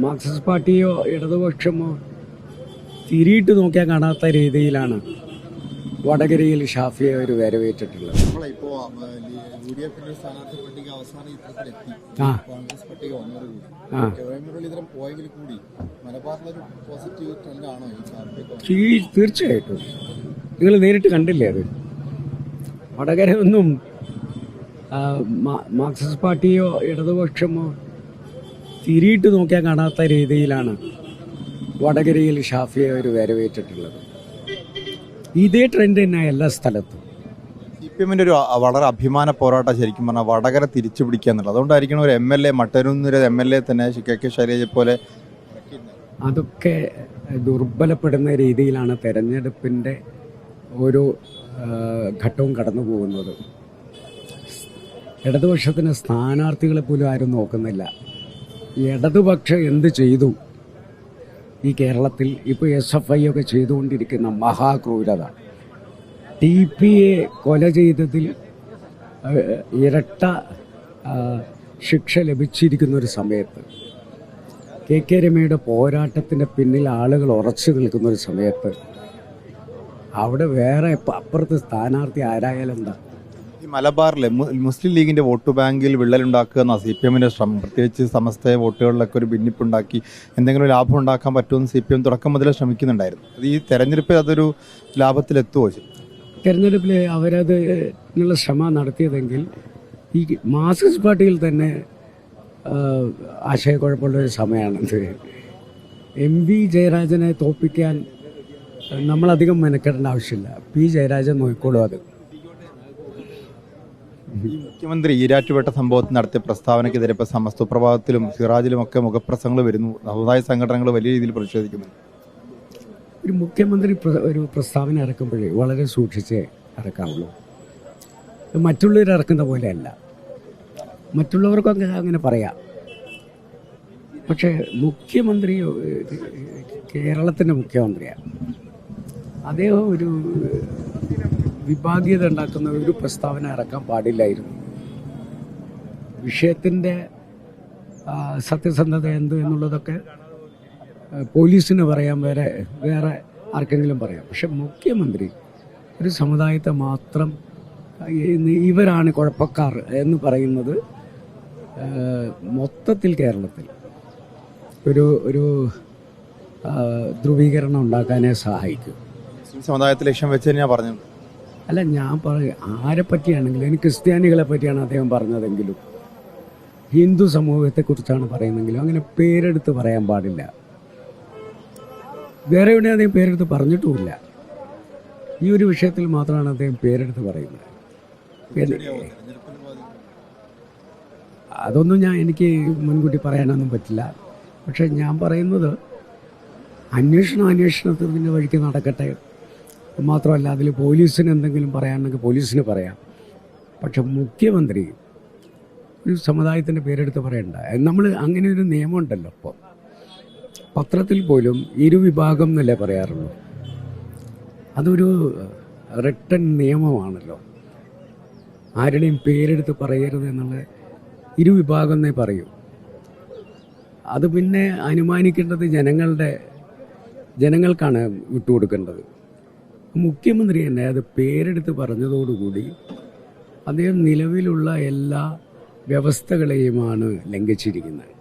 Marxist പാർട്ടിയോ ഇടതുപക്ഷമോ തിരിയിട്ട് നോക്കിയാൽ കാണാത്ത രീതിയിലാണ് വടകരയിൽ ഷാഫിയെ ഒരു വരവേറ്റിട്ടുള്ളത്. തീർച്ചയായിട്ടും നിങ്ങൾ നേരിട്ട് കണ്ടില്ലേ അത്? വടകര ഒന്നും മാർക്സിസ്റ്റ് പാർട്ടിയോ ഇടതുപക്ഷമോ തിരിയിട്ട് നോക്കിയാൽ കാണാത്ത രീതിയിലാണ് വടകരയിൽ ഷാഫിയെ ഒരു വരവേറ്റിട്ടുള്ളത്. ഇതേ ട്രെൻഡ് തന്നെ എല്ലാ സ്ഥലത്തും. CPM-ന്റെ ഒരു വളരെ അഭിമാന പോരാട്ടം ശരിക്കും പറഞ്ഞാൽ വടകര തിരിച്ചു പിടിക്കുക എന്നുള്ളത്. അതുകൊണ്ടായിരിക്കണം ഒരു MLA മട്ടന്നൂർ MLA തന്നെ KK ശൈലജയെ പോലെ. അതൊക്കെ ദുർബലപ്പെടുന്ന രീതിയിലാണ് തെരഞ്ഞെടുപ്പിൻ്റെ ഓരോ ഘട്ടവും കടന്നു പോകുന്നത്. ഇടതുപക്ഷത്തിന് സ്ഥാനാർത്ഥികളെ പോലും ആരും നോക്കുന്നില്ല. ഇടതുപക്ഷം എന്ത് ചെയ്തു ഈ കേരളത്തിൽ? ഇപ്പോൾ SFI ഒക്കെ ചെയ്തുകൊണ്ടിരിക്കുന്ന മഹാക്രൂരത, TPയെ കൊല ചെയ്തതിൽ ഇരട്ട ശിക്ഷ ലഭിച്ചിരിക്കുന്നൊരു സമയത്ത്, KK രമയുടെ പോരാട്ടത്തിൻ്റെ പിന്നിൽ ആളുകൾ ഉറച്ചു നിൽക്കുന്നൊരു സമയത്ത് അവിടെ വേറെ അപ്പുറത്ത് സ്ഥാനാർത്ഥി ആരായാലെന്താ? ഈ മലബാറിലെ മുസ്ലിം ലീഗിൻ്റെ വോട്ട് ബാങ്കിൽ വിള്ളലുണ്ടാക്കുക എന്ന CPM-ന്റെ ശ്രമം, പ്രത്യേകിച്ച് സമസ്ത വോട്ടുകളിലൊക്കെ ഒരു ഭിന്നിപ്പുണ്ടാക്കി എന്തെങ്കിലും ലാഭം ഉണ്ടാക്കാൻ പറ്റുമെന്ന് CPM തുടക്കം മുതലേ ശ്രമിക്കുന്നുണ്ടായിരുന്നു. അത് ഈ തെരഞ്ഞെടുപ്പിൽ അതൊരു ലാഭത്തിലെത്തുമോ? തെരഞ്ഞെടുപ്പിൽ അവരതിനുള്ള ശ്രമം നടത്തിയതെങ്കിൽ ഈ മാർക്സിസ്റ്റ് പാർട്ടിയിൽ തന്നെ ആശയക്കുഴപ്പമുള്ളൊരു സമയമാണിത്. MV ജയരാജനെ തോൽപ്പിക്കാൻ നമ്മളധികം മെനക്കെടേണ്ട ആവശ്യമില്ല. P ജയരാജൻ നോക്കിക്കോളും അത്. മുഖ്യമന്ത്രി ഈരാറ്റുപേട്ട സംഭവത്തിൽ നടത്തിയ പ്രസ്താവനയ്ക്കെതിരെ ഇപ്പോൾ സമസ്ത പ്രഭാതത്തിലും സിറാജിലും ഒക്കെ മുഖപ്രസംഗങ്ങൾ വരുന്നു. സമുദായ സംഘടനകൾ വലിയ രീതിയിൽ പ്രതിഷേധിക്കുന്നു. ഒരു മുഖ്യമന്ത്രി ഒരു പ്രസ്താവന ഇറക്കുമ്പോഴേ വളരെ സൂക്ഷിച്ചേ ഇറക്കാവുള്ളൂ. മറ്റുള്ളവർ ഇറക്കുന്ന പോലെയല്ല. മറ്റുള്ളവർക്കൊക്കെ അങ്ങനെ പറയാം. പക്ഷേ മുഖ്യമന്ത്രി, കേരളത്തിൻ്റെ മുഖ്യമന്ത്രിയാണ്, അദ്ദേഹം ഒരു വിഭാഗീയത ഉണ്ടാക്കുന്ന ഒരു പ്രസ്താവന ഇറക്കാൻ പാടില്ലായിരുന്നു. വിഷയത്തിൻ്റെ സത്യസന്ധത എന്ത് എന്നുള്ളതൊക്കെ പോലീസിന് പറയാം, വേറെ ആർക്കെങ്കിലും പറയാം. പക്ഷെ മുഖ്യമന്ത്രി ഒരു സമുദായത്തെ മാത്രം ഇവരാണ് കുഴപ്പക്കാർ എന്ന് പറയുന്നത് മൊത്തത്തിൽ കേരളത്തിൽ ഒരു ധ്രുവീകരണം ഉണ്ടാക്കാനേ സഹായിക്കും. സമുദായത്തെ ലക്ഷ്യം വെച്ച് ഞാൻ പറഞ്ഞു അല്ല, ഞാൻ ആരെ പറ്റിയാണെങ്കിലും, എനിക്ക് ക്രിസ്ത്യാനികളെ പറ്റിയാണ് അദ്ദേഹം പറഞ്ഞതെങ്കിലും ഹിന്ദു സമൂഹത്തെക്കുറിച്ചാണ് പറയുന്നതെങ്കിലും അങ്ങനെ പേരെടുത്ത് പറയാൻ പാടില്ല. വേറെ എവിടെ അദ്ദേഹം പേരെടുത്ത് പറഞ്ഞിട്ടുമില്ല. ഈ ഒരു വിഷയത്തിൽ മാത്രമാണ് അദ്ദേഹം പേരെടുത്ത് പറയുന്നത്. അതൊന്നും എനിക്ക് മുൻകൂട്ടി പറയാനൊന്നും പറ്റില്ല. പക്ഷെ ഞാൻ പറയുന്നത് അന്വേഷണത്തിൻ്റെ വഴിക്ക് നടക്കട്ടെ. മാത്രമല്ല, അതിൽ പോലീസിന് എന്തെങ്കിലും പറയാനുണ്ടെങ്കിൽ പോലീസിന് പറയാം. പക്ഷെ മുഖ്യമന്ത്രി ഒരു സമുദായത്തിൻ്റെ പേരെടുത്ത് പറയണ്ട. നമ്മൾ അങ്ങനെ ഒരു നിയമമുണ്ടല്ലോ. ഇപ്പോൾ പത്രത്തിൽ പോലും ഇരുവിഭാഗം എന്നല്ലേ പറയാറുള്ളൂ. അതൊരു റിട്ടൺ നിയമമാണല്ലോ. ആരുടെയും പേരെടുത്ത് പറയരുത് എന്നുള്ള ഇരുവിഭാഗം എന്നേ പറയൂ. അത് പിന്നെ അനുമാനിക്കേണ്ടത് ജനങ്ങൾക്കാണ് വിട്ടുകൊടുക്കേണ്ടത്. മുഖ്യമന്ത്രി തന്നെ അത് പേരെടുത്ത് പറഞ്ഞതോടുകൂടി അദ്ദേഹം നിലവിലുള്ള എല്ലാ വ്യവസ്ഥകളെയുമാണ് ലംഘിച്ചിരിക്കുന്നത്.